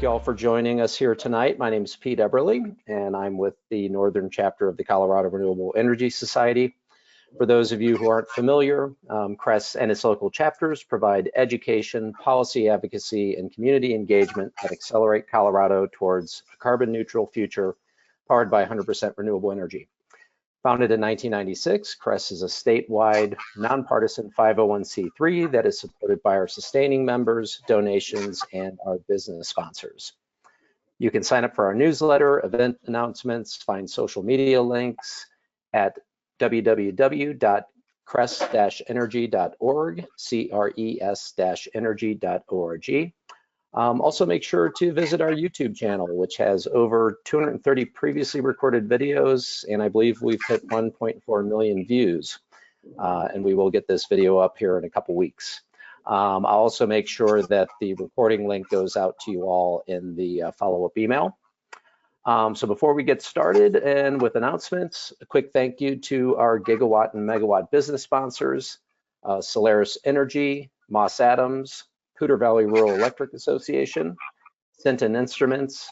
thank you all for joining us here tonight. My name is Pete Eberle, and I'm with the Northern Chapter of the Colorado Renewable Energy Society. For those of you who aren't familiar, CRES and its local chapters provide education, policy advocacy, and community engagement that accelerate Colorado towards a carbon neutral future powered by 100% renewable energy. Founded in 1996, CRES is a statewide, nonpartisan 501c3 that is supported by our sustaining members, donations, and our business sponsors. You can sign up for our newsletter, event announcements, find social media links at www.cres-energy.org, CRES-energy.org. Also make sure to visit our YouTube channel, which has over 230 previously recorded videos, and I believe we've hit 1.4 million views. And we will get this video up here in a couple weeks. I'll also make sure that the recording link goes out to you all in the follow-up email. So before we get started and with announcements, a quick thank you to our gigawatt and megawatt business sponsors, Solaris Energy, Moss Adams, Cooter Valley Rural Electric Association, Sinton Instruments,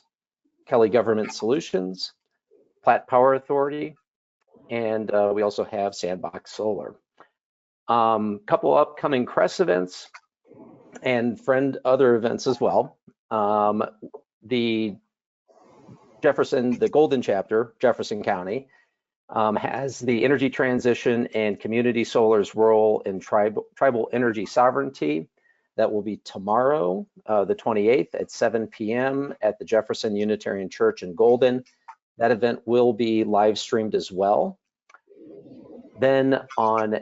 Kelly Government Solutions, Platte Power Authority, and we also have Sandbox Solar. Couple upcoming CRES events and other events as well. The Golden Chapter, Jefferson County, has the energy transition and community solar's role in tribal energy sovereignty. That will be tomorrow, the 28th at 7 p.m. at the Jefferson Unitarian Church in Golden. That event will be live streamed as well. Then on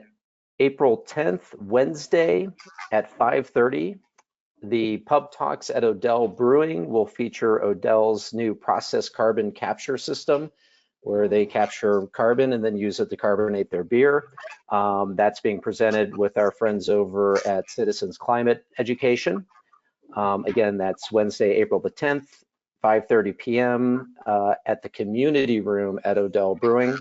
April 10th, Wednesday at 5:30, the Pub Talks at Odell Brewing will feature Odell's new process carbon capture system, where they capture carbon and then use it to carbonate their beer. That's being presented with our friends over at Citizens Climate Education. Again, that's Wednesday, April the 10th, 5:30 p.m. At the community room at Odell Brewing.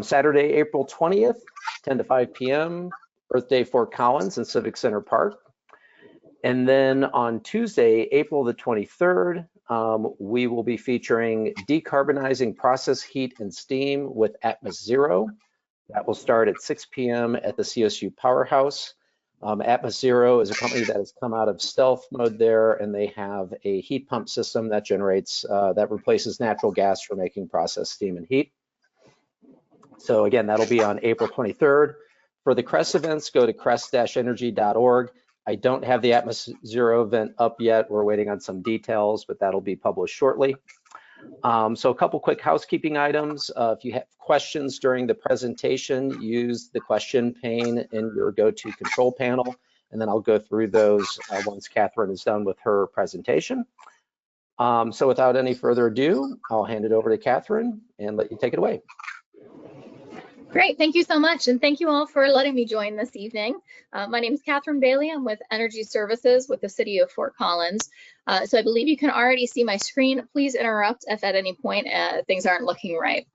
Saturday, April 20th, 10 to 5 p.m., Birthday Fort Collins in Civic Center Park. And then on Tuesday, April the 23rd, we will be featuring Decarbonizing Process Heat and Steam with AtmosZero. That will start at 6 p.m. at the CSU Powerhouse. AtmosZero is a company that has come out of stealth mode there, and they have a heat pump system that that replaces natural gas for making process steam and heat. So again, that'll be on April 23rd. For the CRES events, go to cres-energy.org. I don't have the AtmosZero event up yet. We're waiting on some details, but that'll be published shortly. So a couple quick housekeeping items. If you have questions during the presentation, use the question pane in your go-to control panel, and then I'll go through those once Katherine is done with her presentation. So without any further ado, I'll hand it over to Katherine and let you take it away. Great, thank you so much, and thank you all for letting me join this evening. My name is Katherine Bailey. I'm with Energy Services with the City of Fort Collins. So I believe you can already see my screen. Please interrupt if at any point things aren't looking right.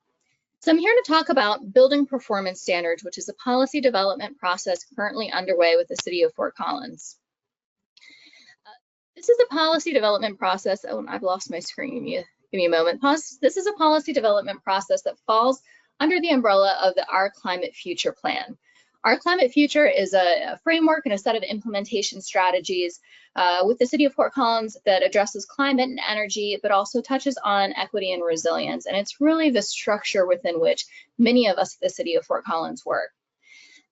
So I'm here to talk about building performance standards, which is a policy development process currently underway with the City of Fort Collins. This is a policy development process. Oh, I've lost my screen. Give me a moment. Pause. This is a policy development process that falls under the umbrella of the Our Climate Future plan. Our Climate Future is a framework and a set of implementation strategies with the City of Fort Collins that addresses climate and energy, but also touches on equity and resilience. And it's really the structure within which many of us at the City of Fort Collins work.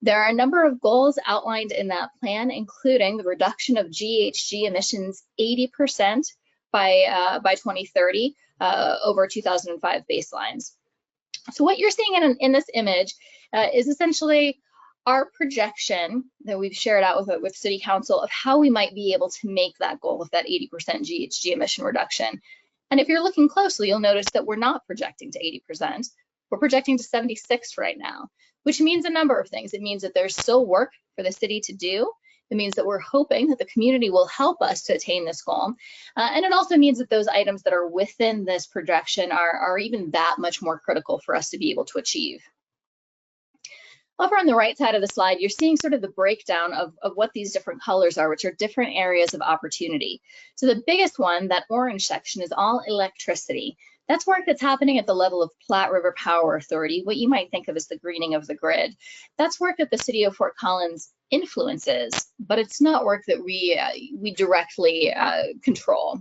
There are a number of goals outlined in that plan, including the reduction of GHG emissions 80% by 2030 over 2005 baselines. So what you're seeing in this image is essentially our projection that we've shared out with City Council of how we might be able to make that goal with that 80% GHG emission reduction. And if you're looking closely, you'll notice that we're not projecting to 80%. We're projecting to 76 right now, which means a number of things. It means that there's still work for the city to do. It means that we're hoping that the community will help us to attain this goal. And it also means that those items that are within this projection are even that much more critical for us to be able to achieve. Over on the right side of the slide, you're seeing sort of the breakdown of what these different colors are, which are different areas of opportunity. So the biggest one, that orange section, is all electricity. That's work that's happening at the level of Platte River Power Authority, what you might think of as the greening of the grid. That's work that the city of Fort Collins influences, but it's not work that we directly control.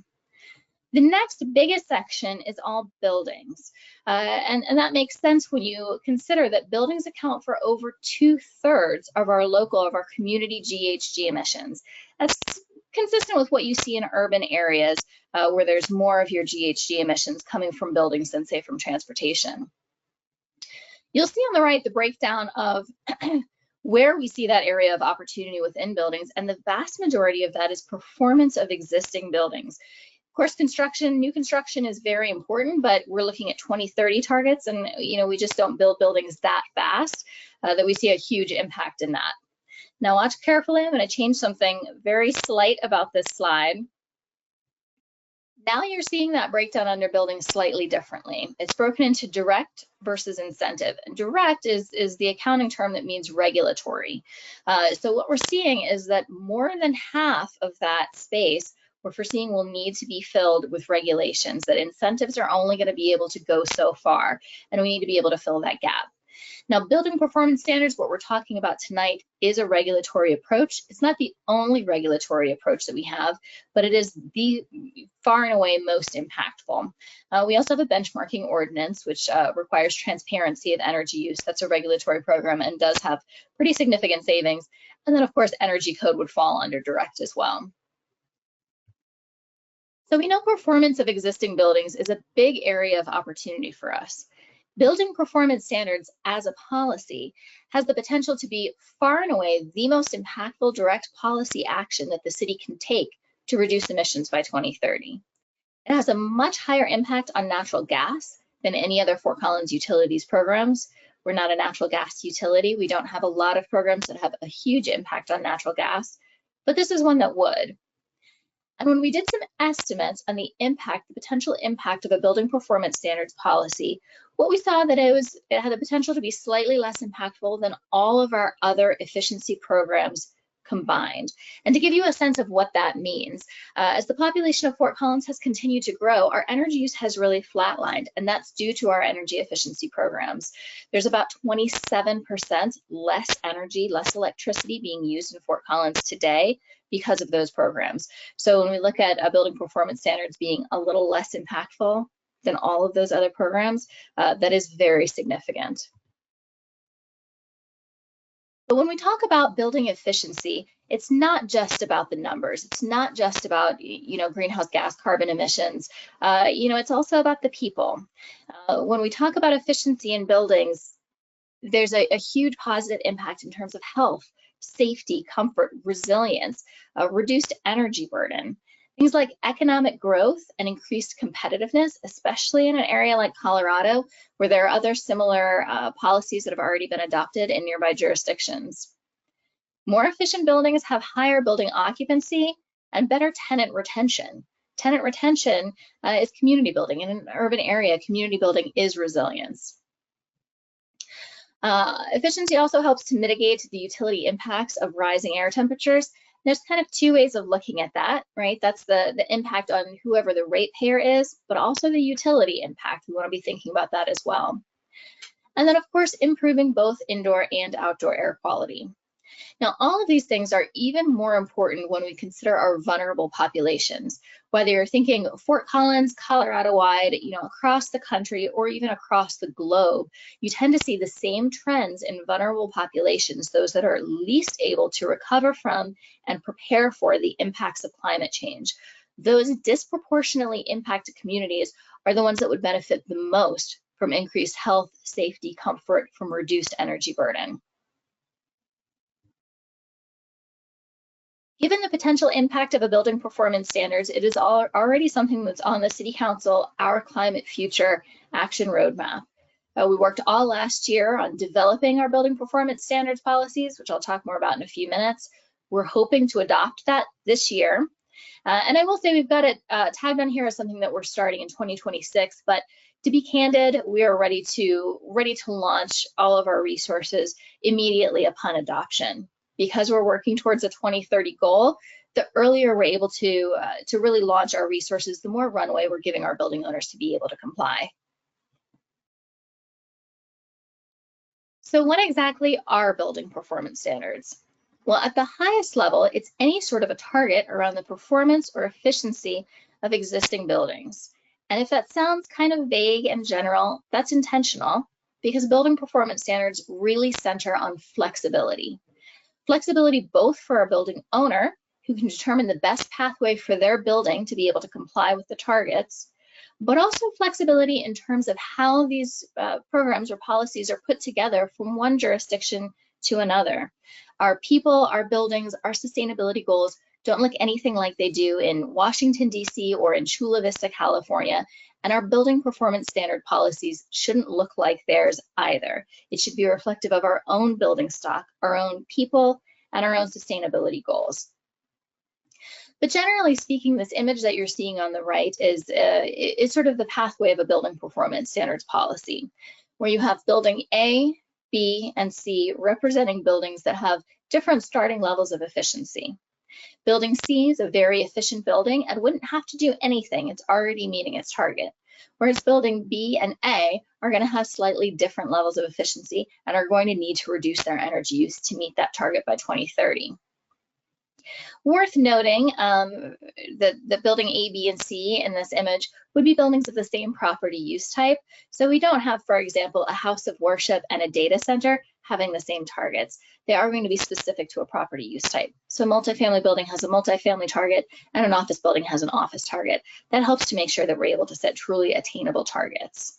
The next biggest section is all buildings. And that makes sense when you consider that buildings account for over 2/3 of our community GHG emissions. That's consistent with what you see in urban areas where there's more of your GHG emissions coming from buildings than, say, from transportation. You'll see on the right the breakdown of where we see that area of opportunity within buildings, and the vast majority of that is performance of existing buildings. Of course, new construction is very important, but we're looking at 2030 targets, and we just don't build buildings that fast that we see a huge impact in that. Now watch carefully, I'm going to change something very slight about this slide. Now you're seeing that breakdown under buildings slightly differently. It's broken into direct versus incentive. And direct is the accounting term that means regulatory. So what we're seeing is that more than half of that space we're foreseeing will need to be filled with regulations, that incentives are only going to be able to go so far, and we need to be able to fill that gap. Now, building performance standards, what we're talking about tonight, is a regulatory approach. It's not the only regulatory approach that we have, but it is the far and away most impactful. We also have a benchmarking ordinance, which requires transparency of energy use. That's a regulatory program and does have pretty significant savings. And then, of course, energy code would fall under direct as well. So we know performance of existing buildings is a big area of opportunity for us. Building performance standards as a policy has the potential to be far and away the most impactful direct policy action that the city can take to reduce emissions by 2030. It has a much higher impact on natural gas than any other Fort Collins utilities programs. We're not a natural gas utility. We don't have a lot of programs that have a huge impact on natural gas, but this is one that would. And when we did some estimates on the potential impact of a building performance standards policy, what we saw that it had the potential to be slightly less impactful than all of our other efficiency programs combined. And to give you a sense of what that means, as the population of Fort Collins has continued to grow, our energy use has really flatlined, and that's due to our energy efficiency programs. There's about 27% less energy, less electricity being used in Fort Collins today because of those programs. So when we look at building performance standards being a little less impactful than all of those other programs, that is very significant. But when we talk about building efficiency, it's not just about the numbers. It's not just about, greenhouse gas carbon emissions. It's also about the people. When we talk about efficiency in buildings, there's a huge positive impact in terms of health, safety, comfort, resilience, reduced energy burden. Things like economic growth and increased competitiveness, especially in an area like Colorado, where there are other similar policies that have already been adopted in nearby jurisdictions. More efficient buildings have higher building occupancy and better tenant retention. Tenant retention is community building. In an urban area, community building is resilience. Efficiency also helps to mitigate the utility impacts of rising air temperatures. There's kind of two ways of looking at that, right? That's the impact on whoever the ratepayer is, but also the utility impact. We want to be thinking about that as well. And then, of course, improving both indoor and outdoor air quality. Now, all of these things are even more important when we consider our vulnerable populations, whether you're thinking Fort Collins, Colorado-wide, across the country, or even across the globe. You tend to see the same trends in vulnerable populations, those that are least able to recover from and prepare for the impacts of climate change. Those disproportionately impacted communities are the ones that would benefit the most from increased health, safety, comfort, from reduced energy burden. Given the potential impact of a building performance standards, it is already something that's on the City Council, Our Climate Future Action Roadmap. We worked all last year on developing our building performance standards policies, which I'll talk more about in a few minutes. We're hoping to adopt that this year. And I will say we've got it tagged on here as something that we're starting in 2026, but To be candid, we are ready to launch all of our resources immediately upon adoption. Because we're working towards a 2030 goal, the earlier we're able to really launch our resources, the more runway we're giving our building owners to be able to comply. So what exactly are building performance standards? Well, at the highest level, it's any sort of a target around the performance or efficiency of existing buildings. And if that sounds kind of vague and general, that's intentional, because building performance standards really center on flexibility. Flexibility both for a building owner, who can determine the best pathway for their building to be able to comply with the targets, but also flexibility in terms of how these programs or policies are put together from one jurisdiction to another. Our people, our buildings, our sustainability goals don't look anything like they do in Washington, D.C. or in Chula Vista, California, and our building performance standard policies shouldn't look like theirs either. It should be reflective of our own building stock, our own people, and our own sustainability goals. But generally speaking, this image that you're seeing on the right is sort of the pathway of a building performance standards policy, where you have building A, B, and C representing buildings that have different starting levels of efficiency. Building C is a very efficient building and wouldn't have to do anything. It's already meeting its target. Whereas building B and A are going to have slightly different levels of efficiency and are going to need to reduce their energy use to meet that target by 2030. Worth noting that building A, B, and C in this image would be buildings of the same property use type. So we don't have, for example, a house of worship and a data center having the same targets. They are going to be specific to a property use type. So a multifamily building has a multifamily target and an office building has an office target. That helps to make sure that we're able to set truly attainable targets.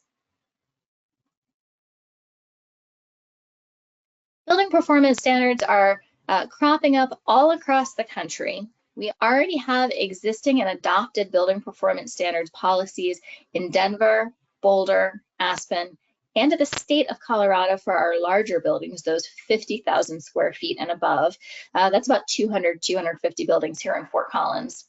Building performance standards are cropping up all across the country. We already have existing and adopted building performance standards policies in Denver, Boulder, Aspen, and the state of Colorado for our larger buildings, those 50,000 square feet and above. That's about 250 buildings here in Fort Collins.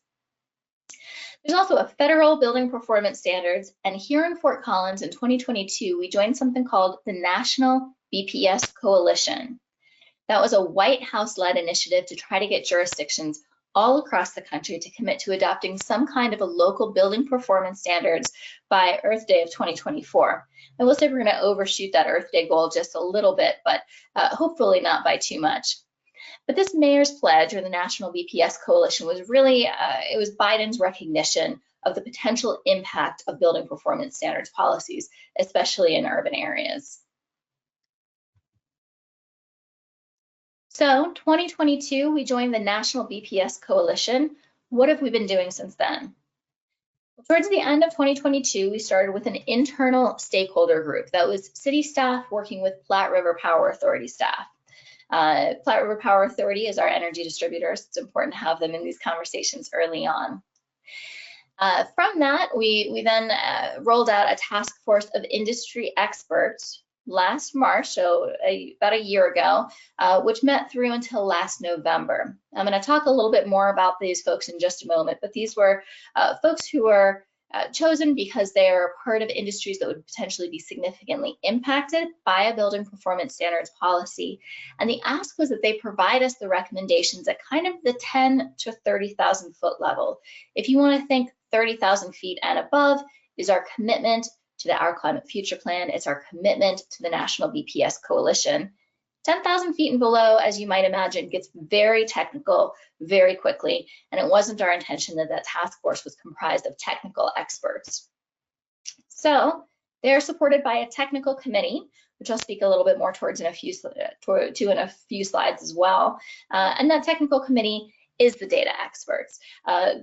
There's also a federal building performance standards, and here in Fort Collins in 2022, we joined something called the National BPS Coalition. That was a White House-led initiative to try to get jurisdictions all across the country to commit to adopting some kind of a local building performance standards by Earth Day of 2024. I will say we're going to overshoot that Earth Day goal just a little bit, but hopefully not by too much. But this mayor's pledge, or the National BPS Coalition, was really, it was Biden's recognition of the potential impact of building performance standards policies, especially in urban areas. So 2022, we joined the National BPS Coalition. What have we been doing since then? Well, towards the end of 2022, we started with an internal stakeholder group that was city staff working with Platte River Power Authority staff. Platte River Power Authority is our energy distributors. It's important to have them in these conversations early on. From that, we then rolled out a task force of industry experts last March, so about a year ago, which met through until last November. I'm going to talk a little bit more about these folks in just a moment, but these were folks who were chosen because they are part of industries that would potentially be significantly impacted by a building performance standards policy. And the ask was that they provide us the recommendations at kind of the 10 to 30,000 foot level. If you want to think 30,000 feet and above is our commitment to the Our Climate Future Plan. It's our commitment to the National BPS Coalition. 10,000 feet and below, as you might imagine, gets very technical very quickly, and it wasn't our intention that that task force was comprised of technical experts. So they're supported by a technical committee, which I'll speak a little bit more towards in a few slides as well. And that technical committee is the data experts.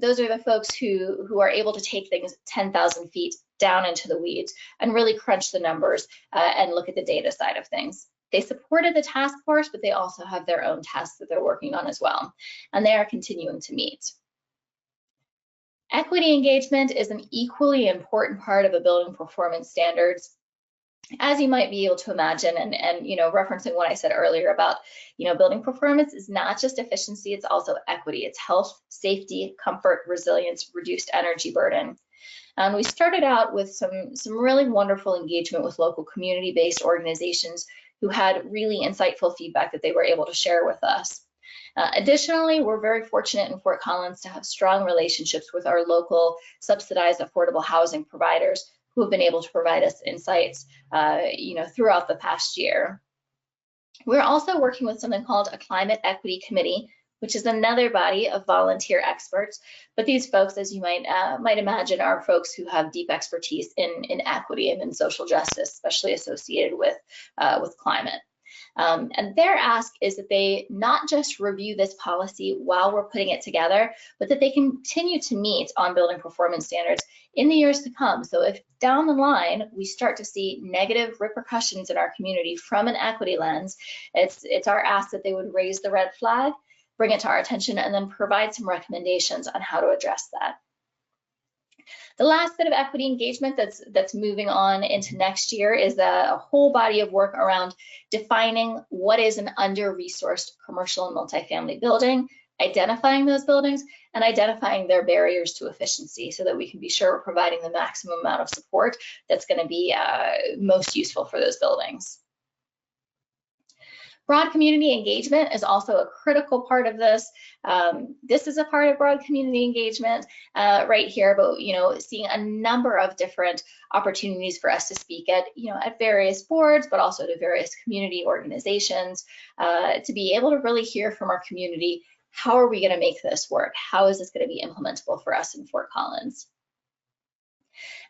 Those are the folks who are able to take things 10,000 feet down into the weeds and really crunch the numbers and look at the data side of things. They supported the task force, but they also have their own tasks that they're working on as well, and they are continuing to meet. Equity engagement is an equally important part of a building performance standards As you might be able to imagine, and referencing what I said earlier about, building performance is not just efficiency, it's also equity. It's health, safety, comfort, resilience, reduced energy burden. And we started out with some really wonderful engagement with local community-based organizations who had really insightful feedback that they were able to share with us. Additionally, we're very fortunate in Fort Collins to have strong relationships with our local subsidized affordable housing providers who have been able to provide us insights, throughout the past year. We're also working with something called a Climate Equity Committee, which is another body of volunteer experts. But these folks, as you might imagine, are folks who have deep expertise in equity and in social justice, especially associated with climate. And their ask is that they not just review this policy while we're putting it together, but that they continue to meet on building performance standards in the years to come. So if down the line we start to see negative repercussions in our community from an equity lens, it's our ask that they would raise the red flag, bring it to our attention, and then provide some recommendations on how to address that. The last bit of equity engagement that's moving on into next year is a whole body of work around defining what is an under-resourced commercial and multifamily building, identifying those buildings, and identifying their barriers to efficiency so that we can be sure we're providing the maximum amount of support that's going to be most useful for those buildings. Broad community engagement is also a critical part of this. This is a part of broad community engagement right here, but seeing a number of different opportunities for us to speak at various boards, but also to various community organizations to be able to really hear from our community. How are we going to make this work? How is this going to be implementable for us in Fort Collins?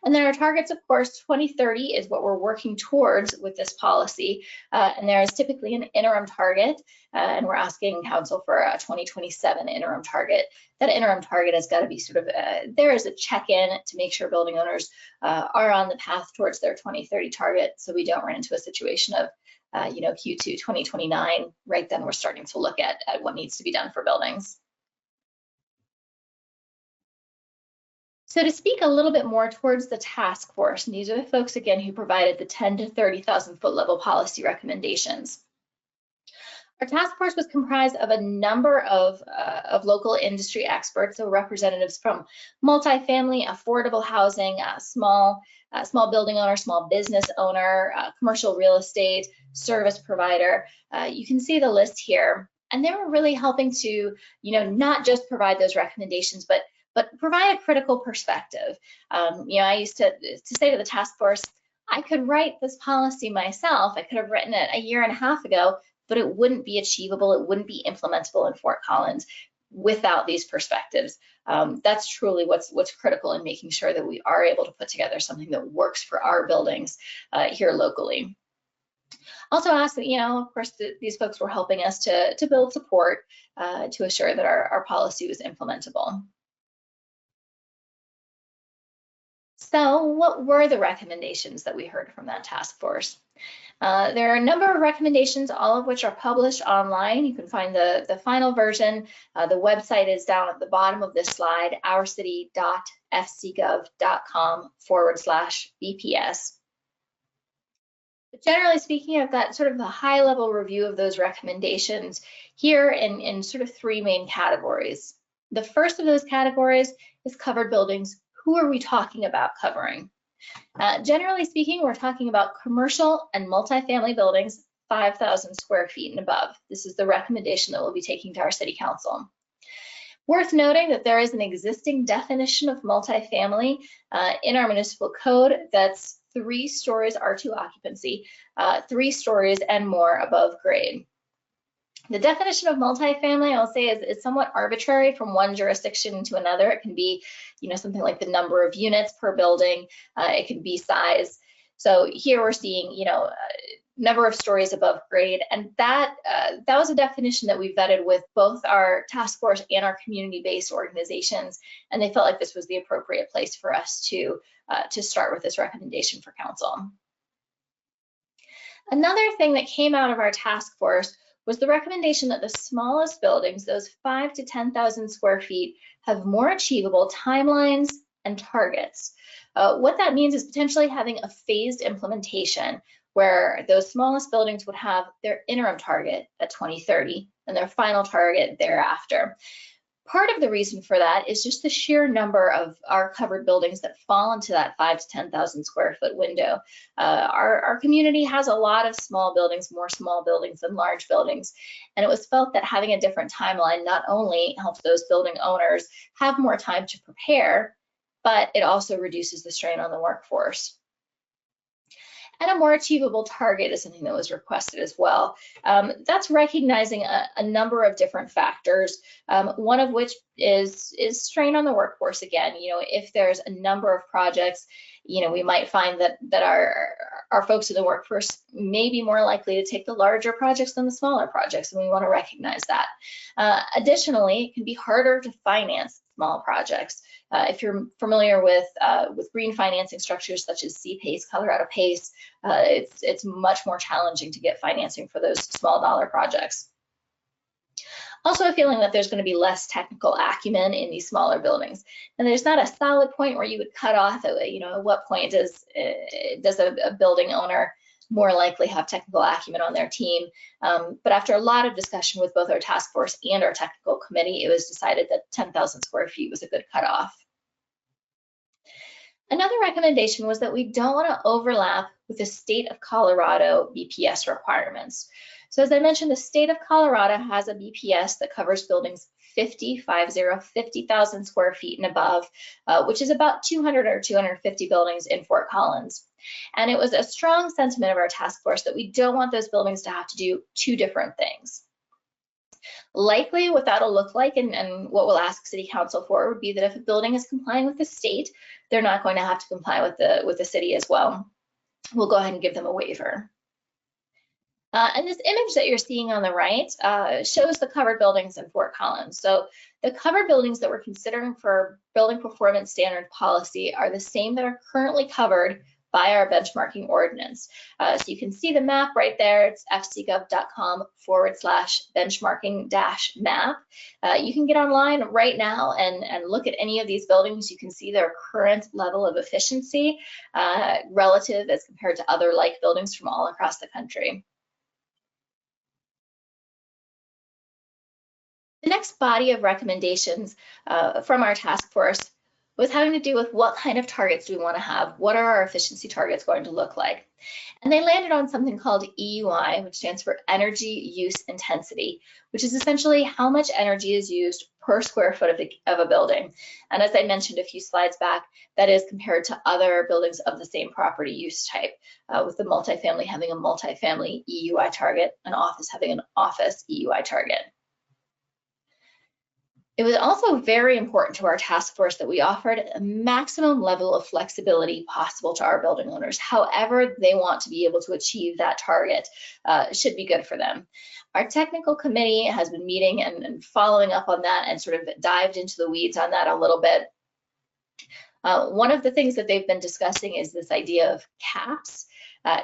And then our targets, of course, 2030 is what we're working towards with this policy. And there is typically an interim target, and we're asking council for a 2027 interim target. That interim target has got to be sort of, there is a check-in to make sure building owners are on the path towards their 2030 target, so we don't run into a situation of, Q2 2029, right then we're starting to look at what needs to be done for buildings. So to speak a little bit more towards the task force, and these are the folks, again, who provided the 10 to 30,000 foot level policy recommendations. Our task force was comprised of a number of local industry experts, so representatives from multifamily, affordable housing, small building owner, small business owner, commercial real estate, service provider. You can see the list here. And they were really helping to, not just provide those recommendations, but provide a critical perspective. I used to say to the task force, I could write this policy myself. I could have written it a year and a half ago, but it wouldn't be achievable. It wouldn't be implementable in Fort Collins without these perspectives. That's truly what's critical in making sure that we are able to put together something that works for our buildings here locally. Also ask that, of course, these folks were helping us to build support to assure that our policy was implementable. So what were the recommendations that we heard from that task force? There are a number of recommendations, all of which are published online. You can find the final version. The website is down at the bottom of this slide, ourcity.fcgov.com/BPS. But generally speaking, I've got sort of a high level review of those recommendations here in sort of three main categories. The first of those categories is covered buildings. Who are we talking about covering? Generally speaking, we're talking about commercial and multifamily buildings, 5,000 square feet and above. This is the recommendation that we'll be taking to our city council. Worth noting that there is an existing definition of multifamily in our municipal code that's 3 stories R2 occupancy, 3 stories and more above grade. The definition of multifamily, I'll say, is somewhat arbitrary from one jurisdiction to another. It can be, something like the number of units per building. It can be size. So here we're seeing, number of stories above grade, and that was a definition that we vetted with both our task force and our community-based organizations, and they felt like this was the appropriate place for us to start with this recommendation for council. Another thing that came out of our task force was the recommendation that the smallest buildings, those 5,000 to 10,000 square feet, have more achievable timelines, and targets. What that means is potentially having a phased implementation where those smallest buildings would have their interim target at 2030 and their final target thereafter. Part of the reason for that is just the sheer number of our covered buildings that fall into that 5,000 to 10,000 square foot window. Our community has a lot of small buildings, more small buildings than large buildings. And it was felt that having a different timeline not only helps those building owners have more time to prepare, but it also reduces the strain on the workforce. And a more achievable target is something that was requested as well. That's recognizing a number of different factors, one of which is strain on the workforce again. If there's a number of projects, we might find that our folks in the workforce may be more likely to take the larger projects than the smaller projects, and we want to recognize that. Additionally, it can be harder to finance small projects. If you're familiar with green financing structures such as CPACE, Colorado PACE, it's much more challenging to get financing for those small dollar projects. Also a feeling that there's going to be less technical acumen in these smaller buildings. And there's not a solid point where you would cut off, at what point does a building owner more likely have technical acumen on their team. But after a lot of discussion with both our task force and our technical committee, it was decided that 10,000 square feet was a good cutoff. Another recommendation was that we don't want to overlap with the state of Colorado BPS requirements. So as I mentioned, the state of Colorado has a BPS that covers buildings 50,000 square feet and above, which is about 200 or 250 buildings in Fort Collins. And it was a strong sentiment of our task force that we don't want those buildings to have to do two different things. Likely what that'll look like and what we'll ask City Council for would be that if a building is complying with the state, they're not going to have to comply with the city as well. We'll go ahead and give them a waiver. And this image that you're seeing on the right shows the covered buildings in Fort Collins. So the covered buildings that we're considering for building performance standard policy are the same that are currently covered by our benchmarking ordinance. So you can see the map right there. It's fcgov.com/benchmarking-map. You can get online right now and look at any of these buildings. You can see their current level of efficiency relative as compared to other like buildings from all across the country. The next body of recommendations from our task force was having to do with what kind of targets do we want to have? What are our efficiency targets going to look like? And they landed on something called EUI, which stands for energy use intensity, which is essentially how much energy is used per square foot of a building. And as I mentioned a few slides back, that is compared to other buildings of the same property use type, with the multifamily having a multifamily EUI target, an office having an office EUI target. It was also very important to our task force that we offered a maximum level of flexibility possible to our building owners. However they want to be able to achieve that target should be good for them. Our technical committee has been meeting and following up on that and sort of dived into the weeds on that a little bit. One of the things that they've been discussing is this idea of caps.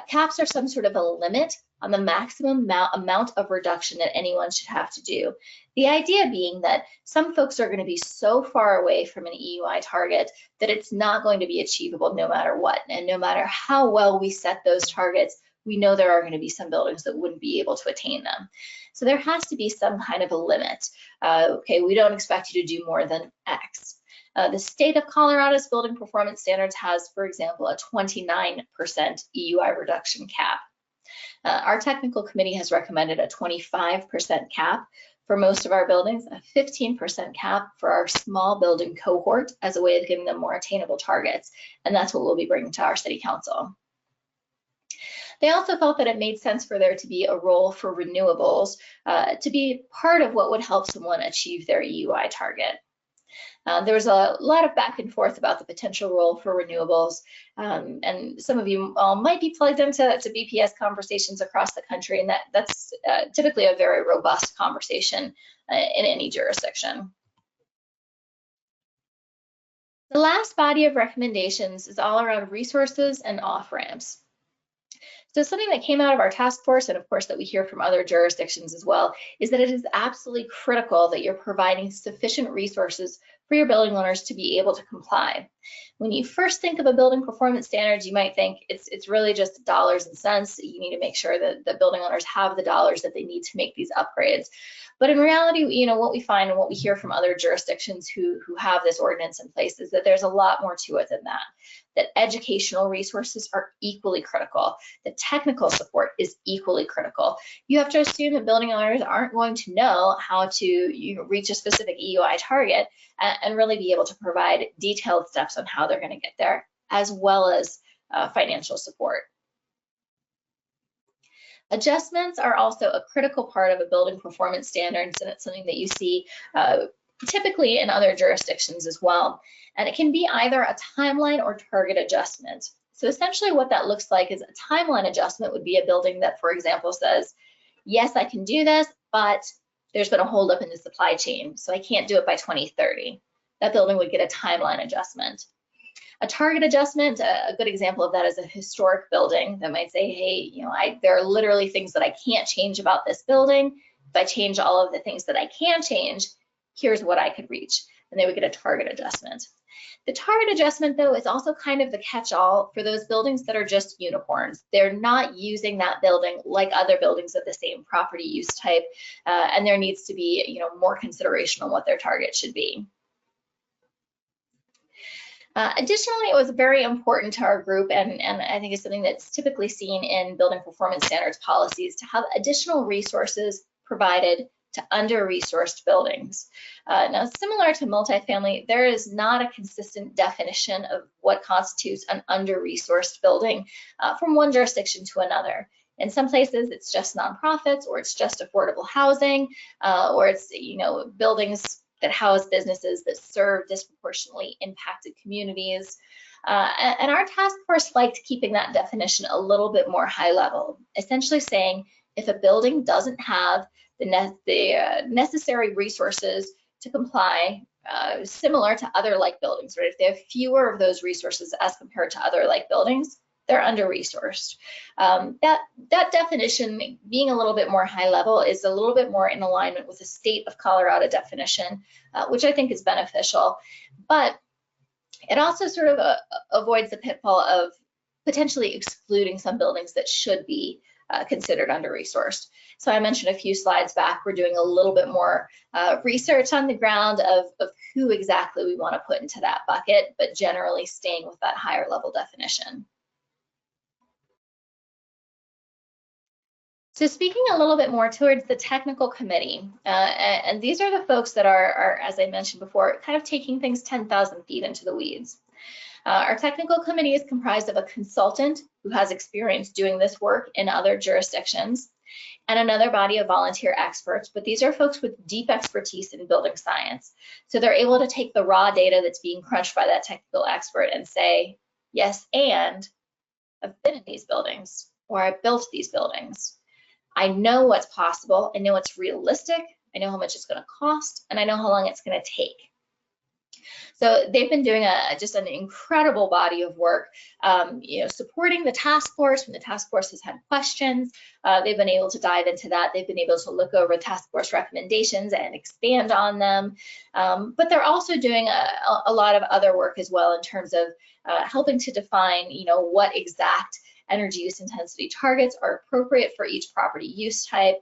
Caps are some sort of a limit on the maximum amount of reduction that anyone should have to do. The idea being that some folks are going to be so far away from an EUI target that it's not going to be achievable no matter what. And no matter how well we set those targets, we know there are going to be some buildings that wouldn't be able to attain them. So there has to be some kind of a limit. Okay, we don't expect you to do more than X. The state of Colorado's building performance standards has, for example, a 29% EUI reduction cap. Our technical committee has recommended a 25% cap for most of our buildings, a 15% cap for our small building cohort as a way of giving them more attainable targets. And that's what we'll be bringing to our city council. They also felt that it made sense for there to be a role for renewables to be part of what would help someone achieve their EUI target. There was a lot of back and forth about the potential role for renewables, and some of you all might be plugged into BPS conversations across the country, and that's typically a very robust conversation in any jurisdiction. The last body of recommendations is all around resources and off-ramps. So something that came out of our task force, and of course that we hear from other jurisdictions as well, is that it is absolutely critical that you're providing sufficient resources for your building owners to be able to comply. When you first think of a building performance standards, you might think it's really just dollars and cents. You need to make sure that the building owners have the dollars that they need to make these upgrades. But in reality, you know, what we find and what we hear from other jurisdictions who have this ordinance in place is that there's a lot more to it than that educational resources are equally critical. The technical support is equally critical. You have to assume that building owners aren't going to know how to reach a specific EUI target and really be able to provide detailed steps on how they're going to get there, as well as financial support. Adjustments are also a critical part of a building performance standards, and it's something that you see typically in other jurisdictions as well. And it can be either a timeline or target adjustment. So essentially what that looks like is a timeline adjustment would be a building that, for example, says, yes, I can do this, but there's been a holdup in the supply chain, so I can't do it by 2030. That building would get a timeline adjustment. A target adjustment, a good example of that is a historic building that might say, hey, you know, there are literally things that I can't change about this building. If I change all of the things that I can change, here's what I could reach. And they would get a target adjustment. The target adjustment, though, is also kind of the catch-all for those buildings that are just unicorns. They're not using that building like other buildings of the same property use type, and there needs to be, you know, more consideration on what their target should be. Additionally, it was very important to our group, and I think it's something that's typically seen in building performance standards policies, to have additional resources provided to under-resourced buildings. Now, similar to multifamily, there is not a consistent definition of what constitutes an under-resourced building from one jurisdiction to another. In some places, it's just nonprofits, or it's just affordable housing, or it's, you know, buildings that house businesses that serve disproportionately impacted communities. And our task force liked keeping that definition a little bit more high level, essentially saying if a building doesn't have the necessary resources to comply, similar to other like buildings, right? If they have fewer of those resources as compared to other like buildings, they're under-resourced. That definition, being a little bit more high level, is a little bit more in alignment with the state of Colorado definition, which I think is beneficial. But it also sort of avoids the pitfall of potentially excluding some buildings that should be considered under-resourced. So I mentioned a few slides back, we're doing a little bit more research on the ground of who exactly we want to put into that bucket, but generally staying with that higher level definition. So speaking a little bit more towards the technical committee, and these are the folks that are, as I mentioned before, kind of taking things 10,000 feet into the weeds. Our technical committee is comprised of a consultant who has experience doing this work in other jurisdictions, and another body of volunteer experts, but these are folks with deep expertise in building science. So they're able to take the raw data that's being crunched by that technical expert and say, yes, and I've been in these buildings, or I've built these buildings. I know what's possible, I know what's realistic, I know how much it's going to cost, and I know how long it's going to take. So they've been doing just an incredible body of work, you know, supporting the task force when the task force has had questions. They've been able to dive into that. They've been able to look over task force recommendations and expand on them. But they're also doing a lot of other work as well in terms of helping to define, you know, what exact energy use intensity targets are appropriate for each property use type,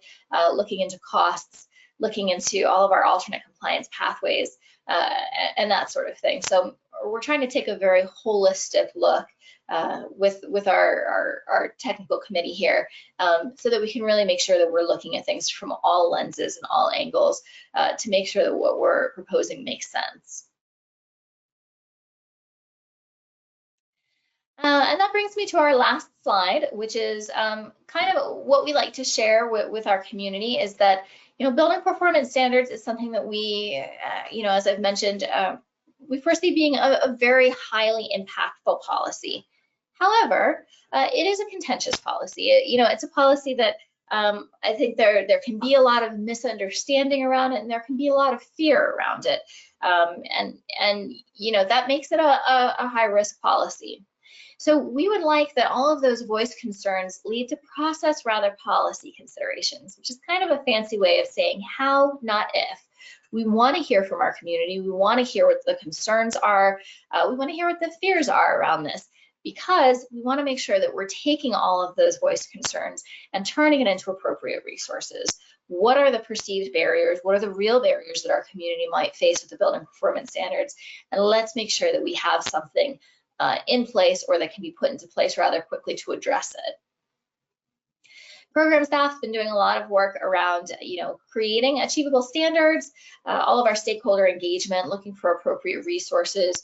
looking into costs, looking into all of our alternate compliance pathways, and that sort of thing. So we're trying to take a very holistic look with our technical committee here, so that we can really make sure that we're looking at things from all lenses and all angles to make sure that what we're proposing makes sense. And that brings me to our last slide, which is kind of what we like to share with our community, is that, you know, building performance standards is something that we, you know, as I've mentioned, we foresee being a very highly impactful policy. However, it is a contentious policy. You know, it's a policy that I think there can be a lot of misunderstanding around it, and there can be a lot of fear around it. And you know, that makes it a high-risk policy. So we would like that all of those voiced concerns lead to process rather policy considerations, which is kind of a fancy way of saying how, not if. We want to hear from our community. We want to hear what the concerns are. We want to hear what the fears are around this, because we want to make sure that we're taking all of those voiced concerns and turning it into appropriate resources. What are the perceived barriers? What are the real barriers that our community might face with the building performance standards? And let's make sure that we have something in place, or that can be put into place rather quickly, to address it. Program staff have been doing a lot of work around, creating achievable standards, all of our stakeholder engagement, looking for appropriate resources,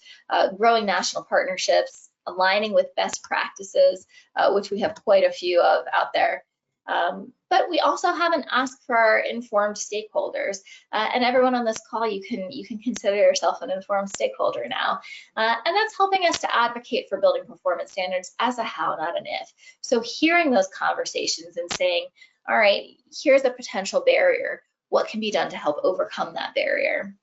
growing national partnerships, aligning with best practices, which we have quite a few of out there. But we also have an ask for our informed stakeholders, and everyone on this call, you can consider yourself an informed stakeholder now, and that's helping us to advocate for building performance standards as a how, not an if. So hearing those conversations and saying, all right, here's a potential barrier. What can be done to help overcome that barrier?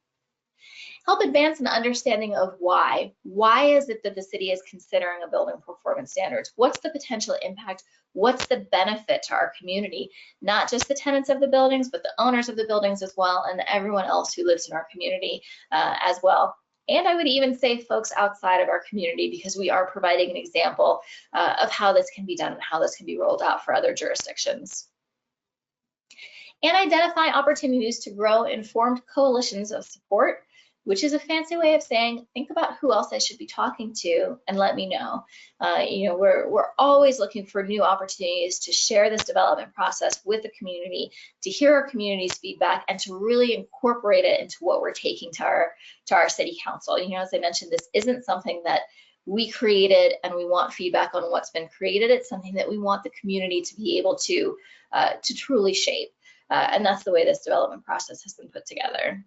Help advance an understanding of why. Why is it that the city is considering a building performance standards? What's the potential impact? What's the benefit to our community? Not just the tenants of the buildings, but the owners of the buildings as well, and everyone else who lives in our community as well. And I would even say folks outside of our community, because we are providing an example of how this can be done and how this can be rolled out for other jurisdictions. And identify opportunities to grow informed coalitions of support, which is a fancy way of saying, think about who else I should be talking to and let me know. We're always looking for new opportunities to share this development process with the community, to hear our community's feedback, and to really incorporate it into what we're taking to our city council. As I mentioned, this isn't something that we created and we want feedback on what's been created. It's something that we want the community to be able to truly shape. And that's the way this development process has been put together.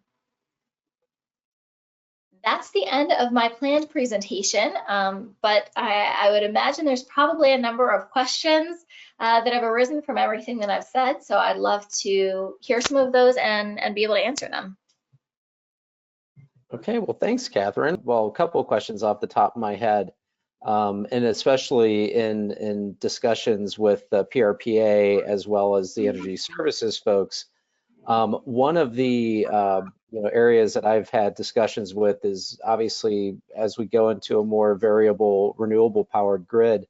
That's the end of my planned presentation, but I would imagine there's probably a number of questions that have arisen from everything that I've said, so I'd love to hear some of those and be able to answer them. Okay, well, thanks, Katherine. Well, a couple of questions off the top of my head, and especially in discussions with the PRPA as well as the energy services folks. One of the areas that I've had discussions with is obviously as we go into a more variable renewable powered grid,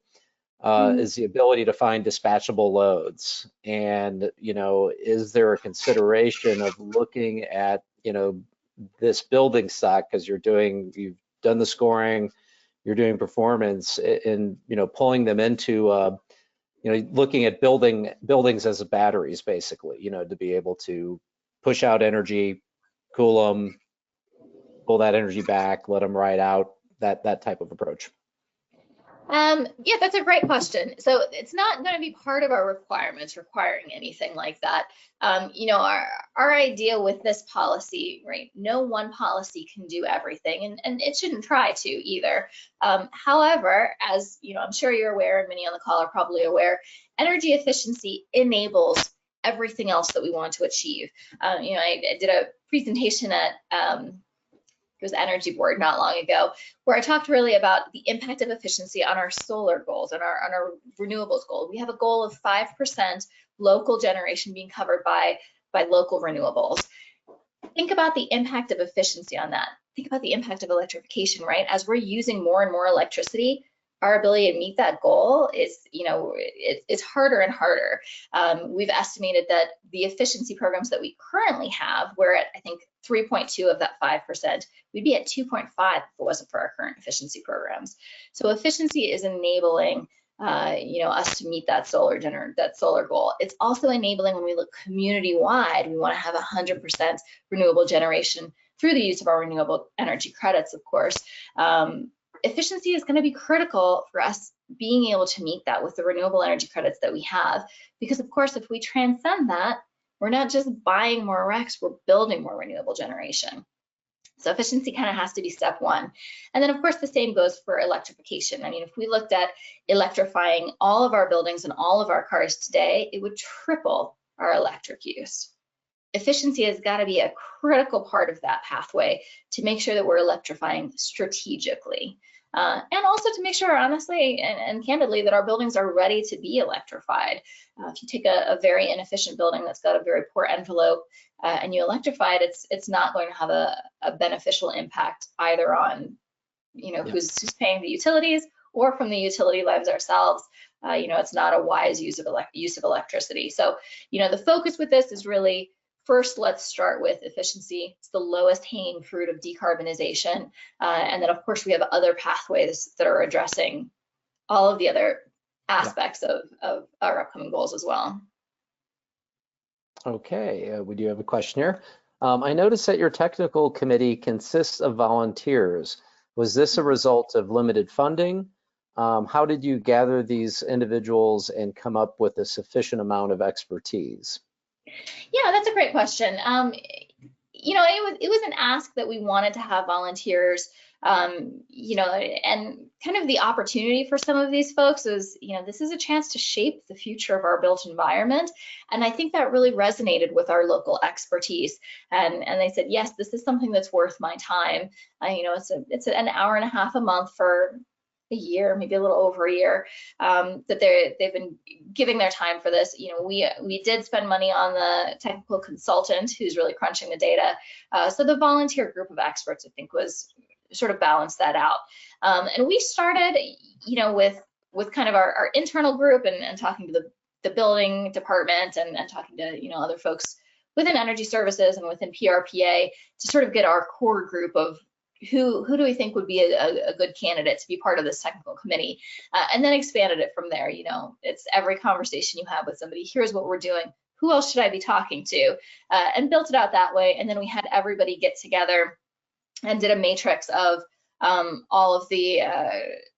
is the ability to find dispatchable loads. And is there a consideration of looking at this building stock, because you've done the scoring, you're doing performance, and pulling them into looking at buildings as batteries, basically, to be able to push out energy, cool them, pull that energy back, let them ride out, that type of approach. Yeah, that's a great question. So it's not going to be part of our requirements requiring anything like that. Our idea with this policy, right? No one policy can do everything, and it shouldn't try to either. However, as I'm sure you're aware, and many on the call are probably aware, energy efficiency enables everything else that we want to achieve. I did a presentation at it was Energy Board not long ago, where I talked really about the impact of efficiency on our solar goals and on our renewables goal. We have a goal of 5% local generation being covered by local renewables. Think about the impact of efficiency on that. Think about the impact of electrification, right? As we're using more and more electricity, our ability to meet that goal is, it's harder and harder. We've estimated that the efficiency programs that we currently have, we're at, I think, 3.2 of that 5%. We'd be at 2.5 if it wasn't for our current efficiency programs. So efficiency is enabling, us to meet that solar goal. It's also enabling, when we look community-wide, we want to have 100% renewable generation through the use of our renewable energy credits, of course. Efficiency is going to be critical for us being able to meet that with the renewable energy credits that we have, because of course, if we transcend that, we're not just buying more RECs, we're building more renewable generation. So efficiency kind of has to be step one. And then of course, the same goes for electrification. I mean, if we looked at electrifying all of our buildings and all of our cars today, it would triple our electric use. efficiency has got to be a critical part of that pathway to make sure that we're electrifying strategically. And also to make sure, honestly and candidly, that our buildings are ready to be electrified. If you take a very inefficient building that's got a very poor envelope and you electrify it, it's not going to have a beneficial impact either on, who's paying the utilities or from the utility lives ourselves. It's not a wise use of electricity. So, the focus with this is really, first, let's start with efficiency. It's the lowest hanging fruit of decarbonization. And then, of course, we have other pathways that are addressing all of the other aspects of our upcoming goals as well. Okay, we do have a question here. I noticed that your technical committee consists of volunteers. Was this a result of limited funding? How did you gather these individuals and come up with a sufficient amount of expertise? Yeah, that's a great question. It was an ask that we wanted to have volunteers, and kind of the opportunity for some of these folks is, this is a chance to shape the future of our built environment. And I think that really resonated with our local expertise. And they said, yes, this is something that's worth my time. It's an hour and a half a month for a year, maybe a little over a year, that they've been giving their time for this. We did spend money on the technical consultant who's really crunching the data. So the volunteer group of experts, I think, was sort of balanced that out. And we started, with kind of our internal group and talking to the building department and talking to, other folks within energy services and within PRPA to sort of get our core group of who do we think would be a good candidate to be part of this technical committee, and then expanded it from there. It's every conversation you have with somebody, here's what we're doing, who else should I be talking to, and built it out that way. And then we had everybody get together and did a matrix of all of the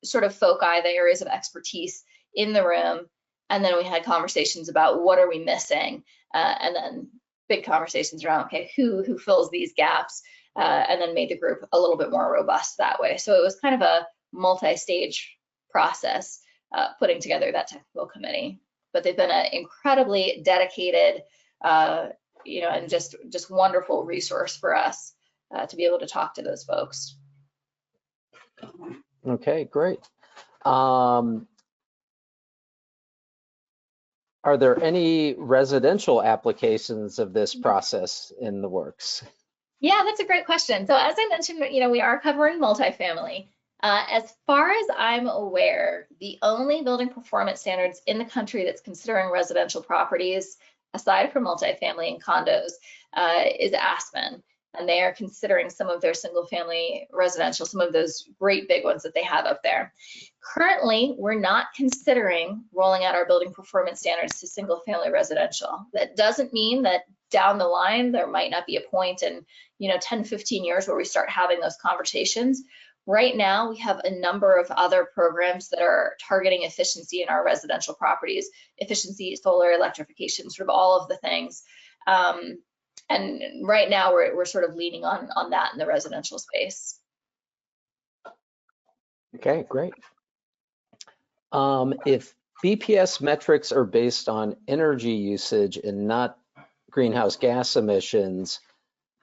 sort of foci, the areas of expertise in the room. And then we had conversations about what are we missing, and then big conversations around, okay, who fills these gaps, and then made the group a little bit more robust that way. So it was kind of a multi-stage process putting together that technical committee. But they've been an incredibly dedicated, and just wonderful resource for us to be able to talk to those folks. Okay, great. Are there any residential applications of this process in the works? Yeah, that's a great question. So as I mentioned, we are covering multifamily. As far as I'm aware, the only building performance standards in the country that's considering residential properties, aside from multifamily and condos, is Aspen. And they are considering some of their single family residential, some of those great big ones that they have up there. Currently, we're not considering rolling out our building performance standards to single family residential. That doesn't mean that down the line, there might not be a point in 10, 15 years where we start having those conversations. Right now, we have a number of other programs that are targeting efficiency in our residential properties, efficiency, solar, electrification, sort of all of the things. And right now, we're sort of leaning on that in the residential space. Okay, great. If BPS metrics are based on energy usage and not greenhouse gas emissions,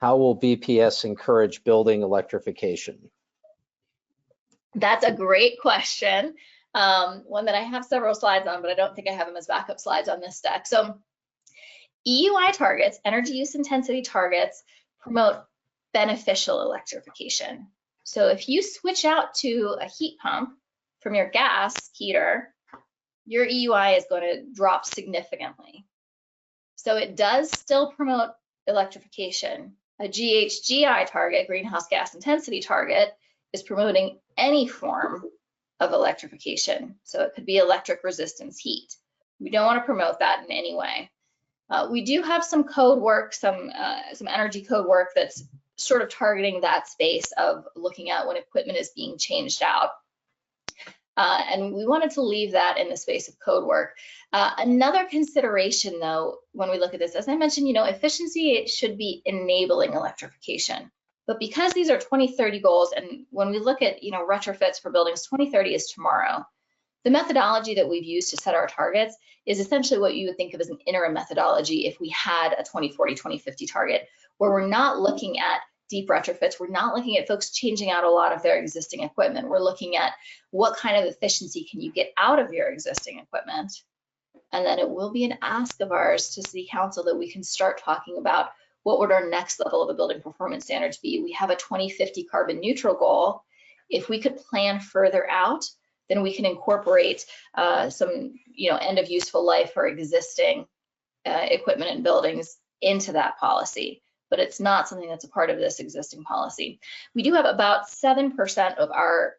how will BPS encourage building electrification? That's a great question. One that I have several slides on, but I don't think I have them as backup slides on this deck. So EUI targets, energy use intensity targets, promote beneficial electrification. So if you switch out to a heat pump from your gas heater, your EUI is going to drop significantly. So it does still promote electrification. A GHGI target, greenhouse gas intensity target, is promoting any form of electrification. So it could be electric resistance heat. We don't want to promote that in any way. We do have some code work, some energy code work that's sort of targeting that space of looking at when equipment is being changed out. And we wanted to leave that in the space of code work. Another consideration, though, when we look at this, as I mentioned, efficiency, it should be enabling electrification. But because these are 2030 goals, and when we look at retrofits for buildings, 2030 is tomorrow. The methodology that we've used to set our targets is essentially what you would think of as an interim methodology if we had a 2040, 2050 target, where we're not looking at deep retrofits. We're not looking at folks changing out a lot of their existing equipment. We're looking at what kind of efficiency can you get out of your existing equipment. And then it will be an ask of ours to City Council that we can start talking about what would our next level of a building performance standards be. We have a 2050 carbon neutral goal. If we could plan further out, then we can incorporate some, end of useful life for existing equipment and buildings into that policy. But it's not something that's a part of this existing policy. We do have about 7% of our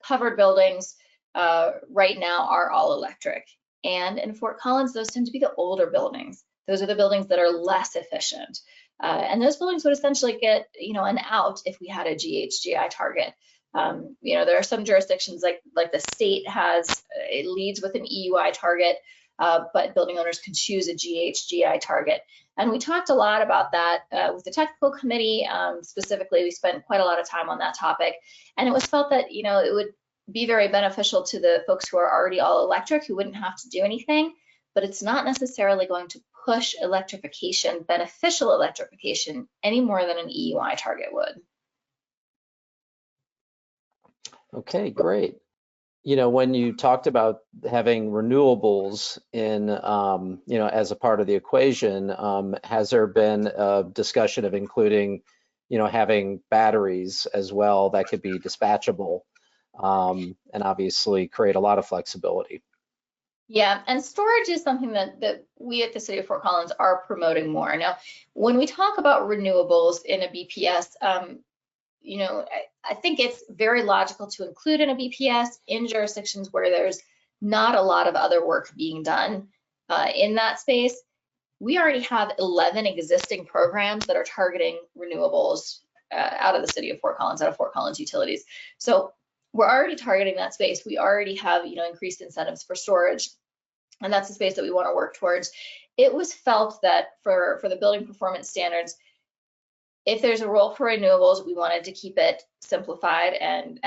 covered buildings right now are all electric. And in Fort Collins, those tend to be the older buildings. Those are the buildings that are less efficient. And those buildings would essentially get, an out if we had a GHGI target. There are some jurisdictions like the state it leads with an EUI target, but building owners can choose a GHGI target. And we talked a lot about that with the technical committee. Specifically, we spent quite a lot of time on that topic. And it was felt that, it would be very beneficial to the folks who are already all electric, who wouldn't have to do anything, but it's not necessarily going to push beneficial electrification, any more than an EUI target would. Okay, great. When you talked about having renewables in, as a part of the equation, has there been a discussion of including, having batteries as well that could be dispatchable and obviously create a lot of flexibility? Yeah, and storage is something that we at the City of Fort Collins are promoting more. Now, when we talk about renewables in a BPS, I think it's very logical to include in a BPS in jurisdictions where there's not a lot of other work being done in that space. We already have 11 existing programs that are targeting renewables out of the City of Fort Collins, out of Fort Collins Utilities. So we're already targeting that space. We already have, increased incentives for storage, and that's the space that we want to work towards. It was felt that for the building performance standards, if there's a role for renewables, we wanted to keep it simplified and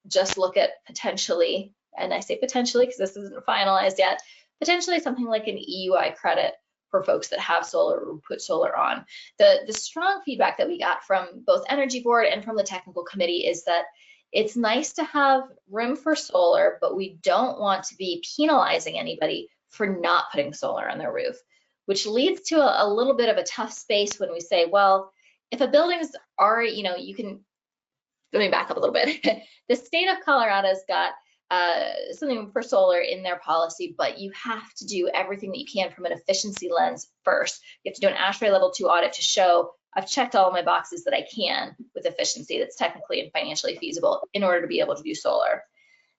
just look at potentially, and I say potentially because this isn't finalized yet, potentially something like an EUI credit for folks that have solar or put solar on. The strong feedback that we got from both Energy Board and from the technical committee is that it's nice to have room for solar, but we don't want to be penalizing anybody for not putting solar on their roof, which leads to a little bit of a tough space when we say, well, if a building's already, you can, let me back up a little bit. The state of Colorado's got something for solar in their policy, but you have to do everything that you can from an efficiency lens first. You have to do an ASHRAE level 2 audit to show I've checked all of my boxes that I can with efficiency that's technically and financially feasible in order to be able to do solar.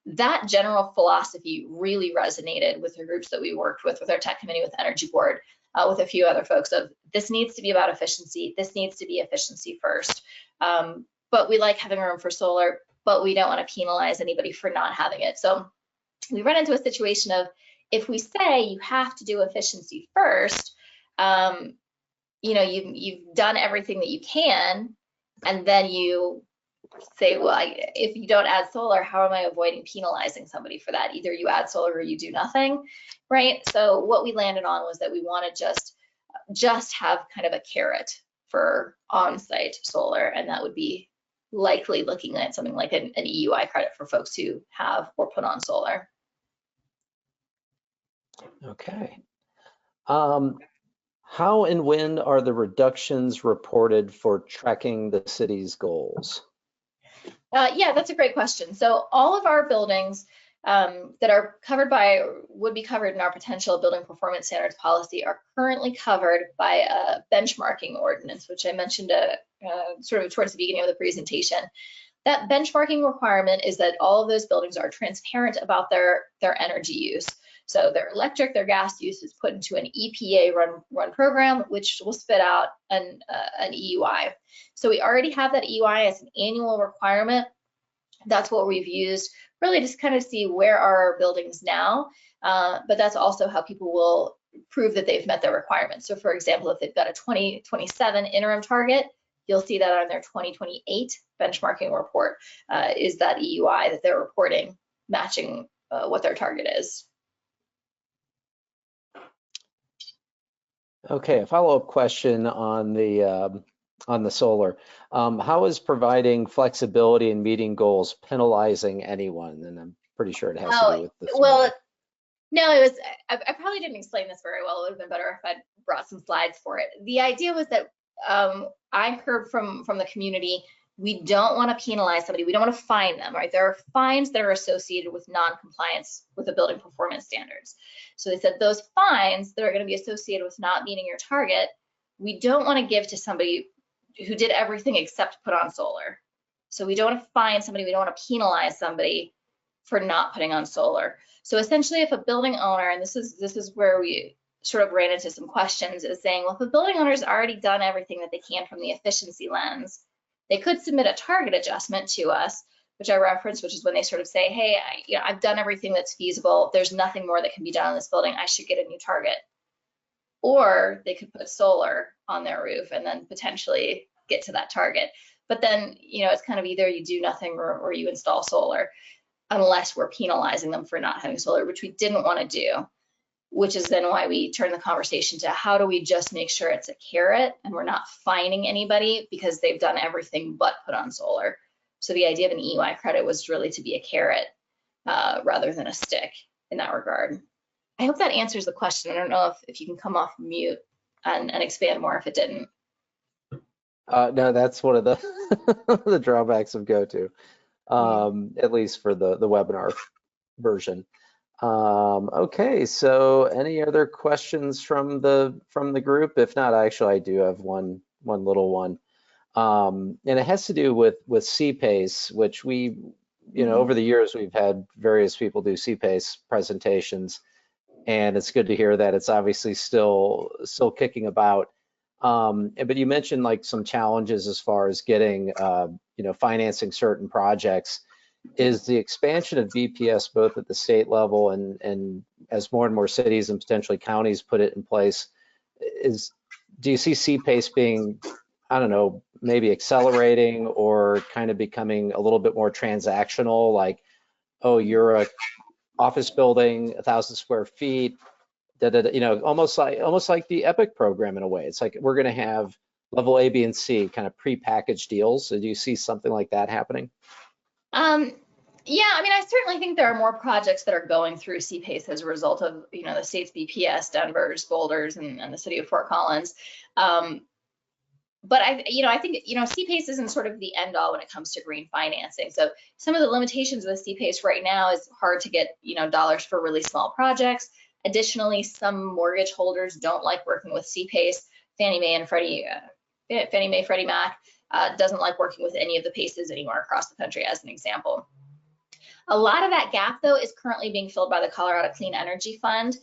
That general philosophy really resonated with the groups that we worked with our tech committee, with Energy Board, with a few other folks of this needs to be about efficiency. This needs to be efficiency first. But we like having room for solar, but we don't want to penalize anybody for not having it. So we run into a situation of if we say you have to do efficiency first, you've done everything that you can, and then you say, well, if you don't add solar, how am I avoiding penalizing somebody for that? Either you add solar or you do nothing, right? So what we landed on was that we want to just have kind of a carrot for on-site solar, and that would be likely looking at something like an EUI credit for folks who have or put on solar. Okay. How and when are the reductions reported for tracking the city's goals? Yeah, that's a great question. So all of our buildings that are covered by, would be covered in our potential building performance standards policy are currently covered by a benchmarking ordinance, which I mentioned sort of towards the beginning of the presentation. That benchmarking requirement is that all of those buildings are transparent about their energy use. So their electric, their gas use is put into an EPA run program, which will spit out an EUI. So we already have that EUI as an annual requirement. That's what we've used really just kind of see where are our buildings now, but that's also how people will prove that they've met their requirements. So for example, if they've got a 2027 interim target, you'll see that on their 2028 benchmarking report is that EUI that they're reporting matching what their target is. Okay, a follow-up question on the solar. How is providing flexibility and meeting goals penalizing anyone? And I'm pretty sure it has to do with this. Well, no, it was, I probably didn't explain this very well. It would have been better if I'd brought some slides for it. The idea was that I heard from the community, we don't want to penalize somebody. We don't want to fine them, right? There are fines that are associated with non-compliance with the building performance standards. So they said those fines that are going to be associated with not meeting your target, we don't want to give to somebody who did everything except put on solar. So we don't want to fine somebody. We don't want to penalize somebody for not putting on solar. So essentially, if a building owner, and this is where we sort of ran into some questions, is saying, well, if a building owner's already done everything that they can from the efficiency lens, they could submit a target adjustment to us, which I referenced, which is when they sort of say, hey, I've done everything that's feasible. There's nothing more that can be done on this building. I should get a new target. Or they could put solar on their roof and then potentially get to that target. But then, it's kind of either you do nothing or you install solar, unless we're penalizing them for not having solar, which we didn't want to do, which is then why we turn the conversation to how do we just make sure it's a carrot and we're not fining anybody because they've done everything but put on solar. So the idea of an EY credit was really to be a carrot rather than a stick in that regard. I hope that answers the question. I don't know if you can come off mute and expand more if it didn't. No, that's one of the the drawbacks of GoTo, at least for the webinar version. Okay, so any other questions from the group? If not, I do have one little one, and it has to do with CPACE, which we, over the years we've had various people do CPACE presentations, and it's good to hear that it's obviously still kicking about. But you mentioned like some challenges as far as getting financing certain projects. Is the expansion of BPS both at the state level and as more and more cities and potentially counties put it in place, do you see CPACE being, I don't know, maybe accelerating or kind of becoming a little bit more transactional, like, oh, you're a office building, 1,000 square feet, almost like the EPIC program in a way. It's like we're going to have level A, B, and C kind of pre-packaged deals. So do you see something like that happening? Yeah, I certainly think there are more projects that are going through CPACE as a result of, the state's BPS, Denver's, Boulder's, and the city of Fort Collins. But I think, CPACE isn't sort of the end all when it comes to green financing. So some of the limitations with CPACE right now is hard to get, dollars for really small projects. Additionally, some mortgage holders don't like working with CPACE. Fannie Mae, Freddie Mac doesn't like working with any of the PACEs anymore across the country, as an example. A lot of that gap, though, is currently being filled by the Colorado Clean Energy Fund.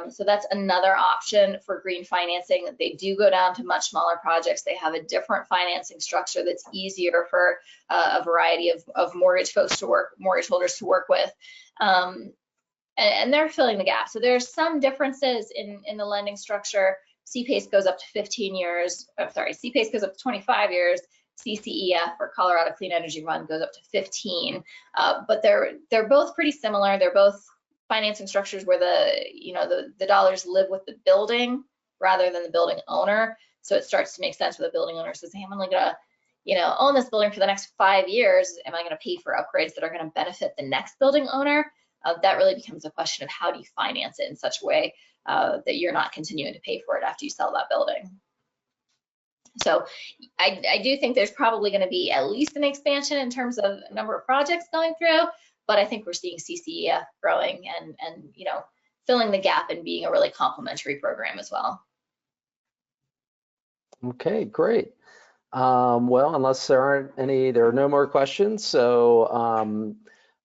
So that's another option for green financing. They do go down to much smaller projects. They have a different financing structure that's easier for a variety of mortgage holders to work with. And they're filling the gap. So there's some differences in the lending structure. CPACE goes up to 15 years. CPACE goes up to 25 years. CCEF, or Colorado Clean Energy Fund, goes up to 15. But they're both pretty similar. They're both financing structures where the dollars live with the building rather than the building owner. So it starts to make sense where the building owner says, hey, I'm only gonna own this building for the next 5 years. Am I gonna pay for upgrades that are gonna benefit the next building owner? That really becomes a question of how do you finance it in such a way that you're not continuing to pay for it after you sell that building. So I do think there's probably going to be at least an expansion in terms of number of projects going through, but I think we're seeing CCEF growing and filling the gap and being a really complementary program as well. Okay, great. Well, unless there are no more questions, so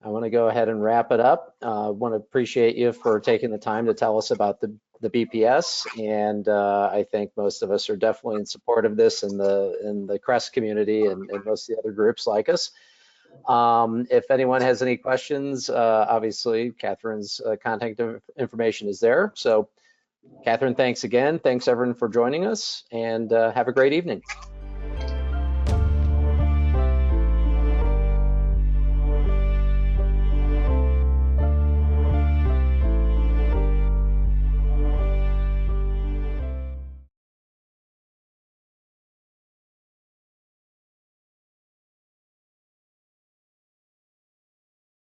I want to go ahead and wrap it up. I want to appreciate you for taking the time to tell us about the BPS, and I think most of us are definitely in support of this in the CRES community and most of the other groups like us. If anyone has any questions, obviously Katherine's contact information is there. So Katherine, thanks again. Thanks everyone for joining us, and have a great evening.